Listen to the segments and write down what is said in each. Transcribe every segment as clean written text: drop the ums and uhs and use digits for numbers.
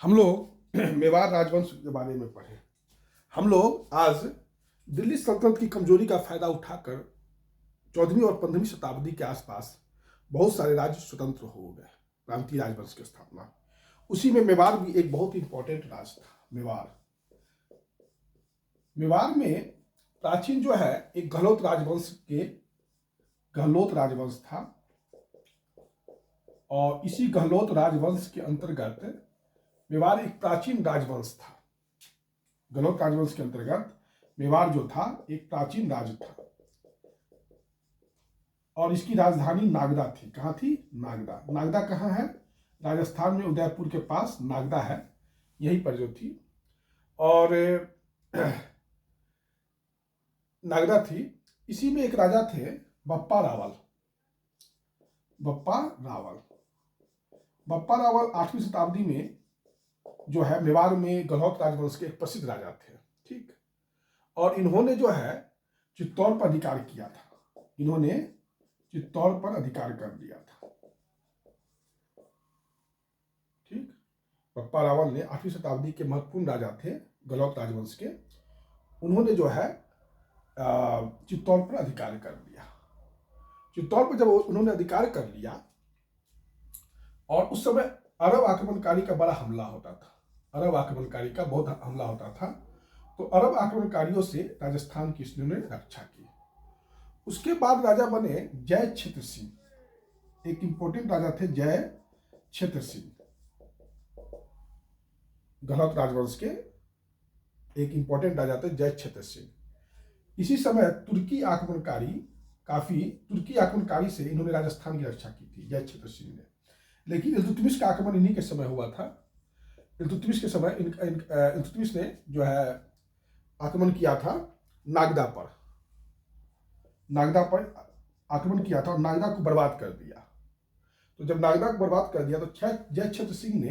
हम लोग मेवाड़ राजवंश के बारे में पढ़े। हम लोग आज दिल्ली सल्तनत की कमजोरी का फायदा उठाकर 14वीं और 15वीं शताब्दी के आसपास बहुत सारे राज्य स्वतंत्र हो गए, प्रांतीय राजवंश की स्थापना। उसी में मेवाड़ भी एक बहुत इंपॉर्टेंट राज्य था। मेवाड़ में प्राचीन जो है एक गहलोत राजवंश था और इसी गहलोत राजवंश के अंतर्गत मेवाड़ एक प्राचीन राजवंश था। गहलोत राजवंश के अंतर्गत मेवाड़ जो था एक प्राचीन राज्य था और इसकी राजधानी नागदा थी। कहाँ थी? नागदा। नागदा कहाँ है? राजस्थान में उदयपुर के पास नागदा है, यहीं पर जो थी। और नागदा थी। इसी में एक राजा थे बप्पा रावल 8वीं शताब्दी में जो है मेवाड़ में गहलोत राजवंश के एक प्रसिद्ध राजा थे। ठीक। और इन्होंने जो है चित्तौड़ पर अधिकार किया था। इन्होंने चित्तौड़ पर अधिकार कर लिया था। ठीक। बप्पा रावल ने 8वीं शताब्दी के महत्वपूर्ण राजा थे गहलोत राजवंश के। उन्होंने जो है चित्तौड़ पर अधिकार कर लिया। चित्तौड़ पर जब उन्होंने अधिकार कर लिया और उस समय अरब आक्रमणकारी का बड़ा हमला होता था। अरब आक्रमणकारी का बहुत हमला होता था। तो अरब आक्रमणकारियों से राजस्थान की इन्होंने रक्षा की। उसके बाद राजा बने जय छत्र सिंह। एक इंपॉर्टेंट राजा थे जय छत्र सिंह। गहलोत राजवंश के एक इंपॉर्टेंट राजा थे जय छत्र सिंह। इसी समय तुर्की आक्रमणकारी से इन्होंने राजस्थान की रक्षा की थी जय छत्र सिंह ने। लेकिन इल्तुतमिश का आक्रमण इन्हीं के समय हुआ था। इल्तुतमिश के समय इल्तुतमिश ने जो है आक्रमण किया था नागदा पर आक्रमण किया था और नागदा को बर्बाद कर दिया। तो जब नागदा को बर्बाद कर दिया तो जय छत्र सिंह ने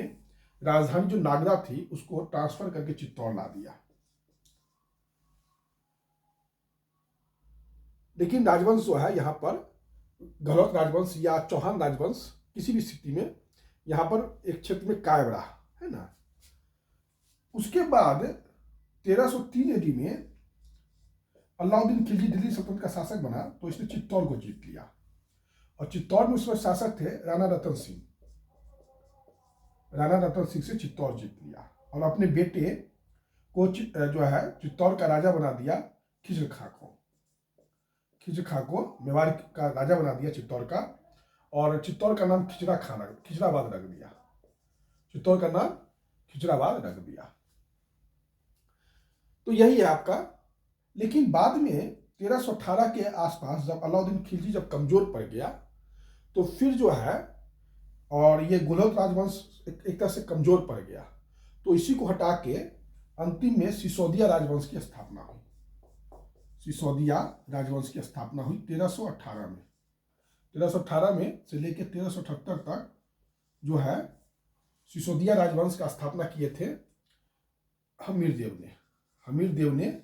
राजधानी जो नागदा थी उसको ट्रांसफर करके चित्तौड़ ला दिया। लेकिन राजवंश जो है यहाँ पर गहलोत राजवंश या चौहान राजवंश किसी भी स्थिति में यहाँ पर एक क्षेत्र में कायम रहा, है ना। उसके बाद 1303 AD में अलाउद्दीन खिलजी दिल्ली सल्तनत का शासक बना तो इसने चित्तौड़ को जीत लिया। और चित्तौड़ में उस वक्त शासक थे राणा रतन सिंह से चित्तौड़ जीत लिया और अपने बेटे को जो है चित्तौड़ का राजा बना दिया खिजर खां को मेवाड़ का राजा बना दिया चित्तौड़ का। और चित्तौड़ का नाम खिजराबाद रख दिया। चित्तौड़ का नाम खिजराबाद रख दिया। तो यही है आपका। लेकिन बाद में 1318 के आसपास जब अलाउद्दीन खिलजी जब कमजोर पड़ गया तो फिर जो है और ये गहलोत राजवंश एक तरह से कमजोर पड़ गया तो इसी को हटा के अंतिम में सिसोदिया राजवंश की स्थापना हुई। सिसोदिया राजवंश की स्थापना हुई 1318 में। 1318 में से लेकर 1378 तक जो है सिसोदिया राजवंश का स्थापना किए थे हमीर देव ने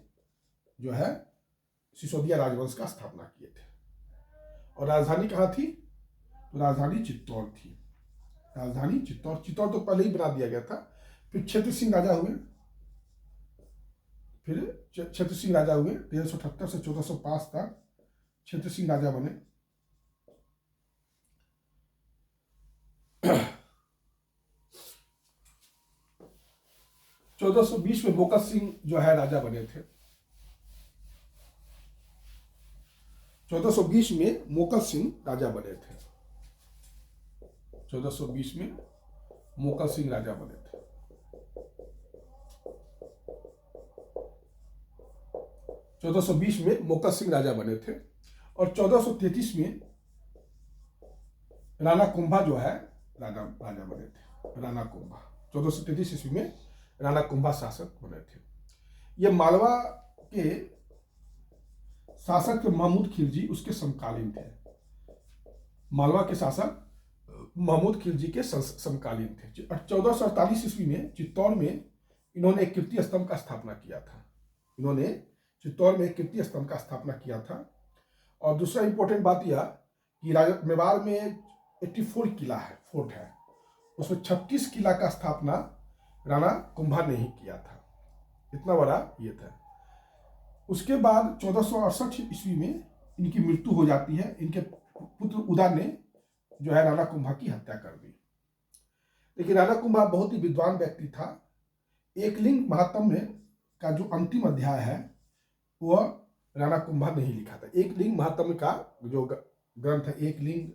जो है सिसोदिया राजवंश का स्थापना किए थे। और राजधानी कहाँ थी? तो राजधानी चित्तौड़ थी। चित्तौड़ तो पहले ही बना दिया गया था। फिर छत्र सिंह राजा हुए 1378 से 1405 तक छत्र सिंह राजा बने। 1420 में मोकल सिंह जो है राजा बने थे। 1420 में मोकल सिंह राजा बने थे। 1420 में मोकल सिंह राजा बने थे। 1420 में मोकल सिंह राजा बने थे और 1433 में राणा कुंभा जो है राजा बने थे। राणा कुंभा 1433 ईस्वी में राणा कुंभा शासक बने थे। ये मालवा के शासक महमूद खिलजी उसके समकालीन थे। मालवा के शासक महमूद खिलजी के समकालीन थे। 1448 ईस्वी में चित्तौड़ में इन्होंने एक कीर्ति स्तंभ का स्थापना किया था। और दूसरा इंपॉर्टेंट बात यह कि मेवाड़ में 84 किला है, फोर्ट है। उसमें 36 किला का स्थापना राणा कुंभा ने ही किया था। इतना बड़ा ये था। उसके बाद 1468 ईस्वी में इनकी मृत्यु हो जाती है। इनके पुत्र उदा ने जो है राणा कुंभा की हत्या कर दी। लेकिन राणा कुंभा बहुत ही विद्वान व्यक्ति था। एकलिंग महात्म्य का जो अंतिम अध्याय है वह राणा कुंभा ने ही लिखा था। एकलिंग महात्म्य का जो ग्रंथ है, एकलिंग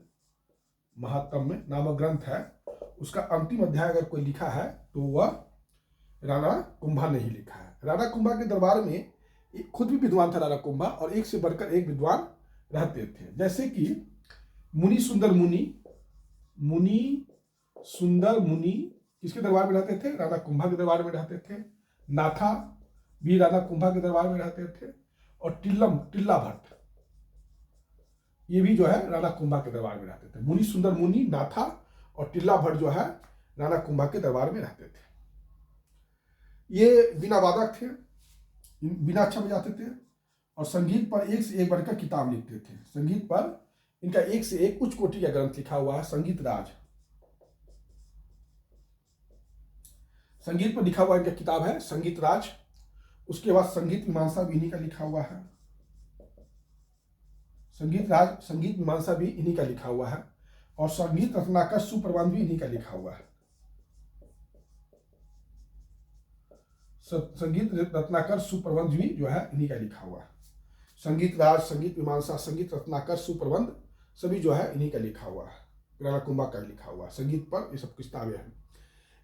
महात्म्य नामक ग्रंथ है, उसका अंतिम अध्याय अगर कोई लिखा है तो वह राणा कुंभा ने ही लिखा है। राणा कुंभा के दरबार में खुद भी विद्वान था राणा कुंभा, और एक से बढ़कर एक विद्वान रहते थे। जैसे कि मुनि सुंदर मुनि किसके दरबार में रहते थे? राणा कुंभा के दरबार में रहते थे। नाथा भी राणा कुंभा के दरबार में रहते थे। और टिल्ला भट्ट, ये भी जो है राणा कुंभा के दरबार में रहते थे। मुनि सुंदर मुनि, नाथा और टिल्ला भट्ट जो है राणा कुंभा के दरबार में रहते थे। ये बिना वादक थे, बिना अच्छा बजाते थे, और संगीत पर एक से एक बढ़कर किताब लिखते थे। संगीत पर इनका एक से एक उच्च कोटि का ग्रंथ लिखा हुआ है, संगीत राज। संगीत पर लिखा हुआ इनका किताब है संगीत राज। उसके बाद संगीत मीमांसा भी इन्हीं का लिखा हुआ है। संगीत राज, संगीत मीमांसा भी इन्हीं का लिखा हुआ है। और संगीत रत्नाकर सुप्रबंध भी इन्हीं का लिखा हुआ है। संगीत रत्नाकर सुप्रबंध भी जो है इन्हीं का लिखा हुआ है। संगीत राज, संगीत मीमांसा, संगीत रत्नाकर सुप्रबंध सभी जो है इन्हीं का लिखा हुआ है, राणा कुंभा का लिखा हुआ है। संगीत पर ये सब किताबें हैं।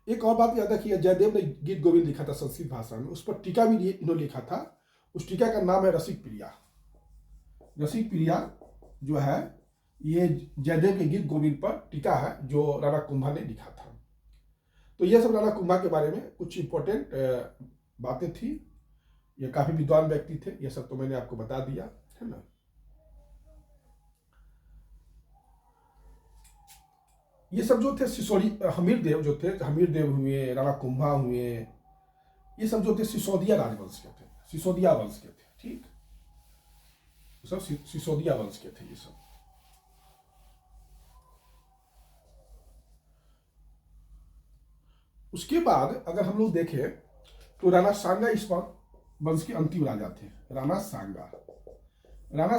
एक और बात याद रखिए, जयदेव ने गीत गोविंद लिखा था संस्कृत भाषा में, उस पर टीका भी इन्होंने लिखा था। उस टीका का नाम है रसिक प्रिया। रसिक प्रिया जो है ये जयदेव के गीत गोविंद पर टीका है जो राणा कुंभा ने लिखा था। तो ये सब राणा कुंभा के बारे में कुछ इंपॉर्टेंट बातें थी। ये काफी विद्वान व्यक्ति थे, ये सब तो मैंने आपको बता दिया है ना। ये सब जो थे हमीर देव जो थे, हमीर देव हुए, राणा कुंभा हुए, ये सब जो थे सिसोदिया राजवंश के थे, सिसोदिया वंश के थे। ठीक, सब सिसोदिया वंश के थे ये सब। उसके बाद अगर हम लोग देखें तो राणा सांगा इस वंश के अंतिम राजा थे। राणा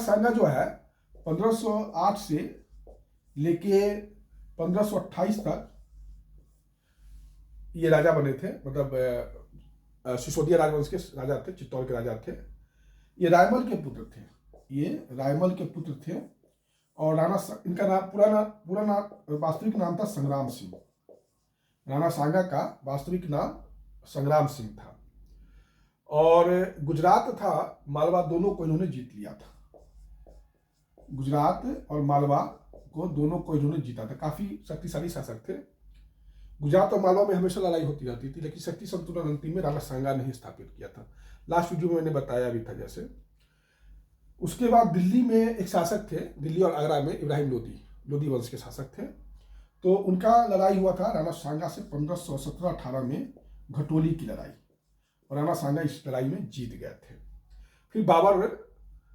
सांगा जो है 1508 से लेके 1528 तक ये राजा बने थे। मतलब सिसोदिया राजवंश के राजा थे, चित्तौड़ के राजा थे। ये रायमल के पुत्र थे, ये रायमल के पुत्र थे। और इनका नाम पूरा वास्तविक नाम था संग्राम सिंह। राणा सांगा का वास्तविक नाम संग्राम सिंह था। और गुजरात तथा मालवा दोनों को इन्होंने जीत लिया था। गुजरात और मालवा को दोनों को इन्होंने जीता था। काफी शक्तिशाली शासक थे। गुजरात और मालवा में हमेशा लड़ाई होती रहती थी, लेकिन शक्ति संतुलन अंतिम में राणा सांगा ने ही स्थापित किया था। लास्ट वीडियो में मैंने बताया भी था जैसे। उसके बाद दिल्ली में एक शासक थे, दिल्ली और आगरा में इब्राहिम लोदी वंश के शासक थे। तो उनका लड़ाई हुआ था राणा सांगा से 1517-18 में, घटोली की लड़ाई, और राणा सांगा इस लड़ाई में जीत गए थे। फिर बाबर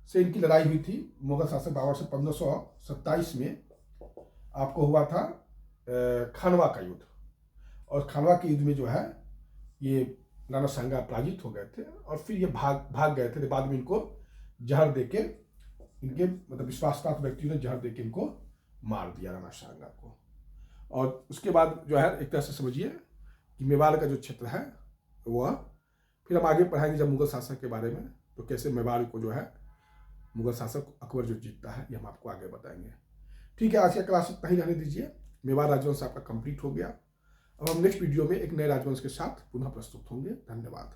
से इनकी लड़ाई हुई थी, मुगल शासक बाबर से 1527 में आपको हुआ था खानवा का युद्ध। और खानवा के युद्ध में जो है ये राणा सांगा पराजित हो गए थे, और फिर ये भाग गए थे। बाद में इनको जहर देके, इनके मतलब विश्वासपात्र व्यक्तियों ने जहर देके इनको मार दिया राणा सांगा को। और उसके बाद जो है एक तरह से समझिए कि मेवाड़ का जो क्षेत्र है वह, फिर हम आगे पढ़ाएंगे जब मुगल शासक के बारे में, तो कैसे मेवाड़ को जो है मुगल शासक अकबर जो जीतता है, ये हम आपको आगे बताएंगे। ठीक है, आज का क्लास इतना ही रहने दीजिए। मेवाड़ राजवंश आपका कंप्लीट हो गया। अब हम नेक्स्ट वीडियो में एक नए राजवंश के साथ पुनः प्रस्तुत होंगे। धन्यवाद।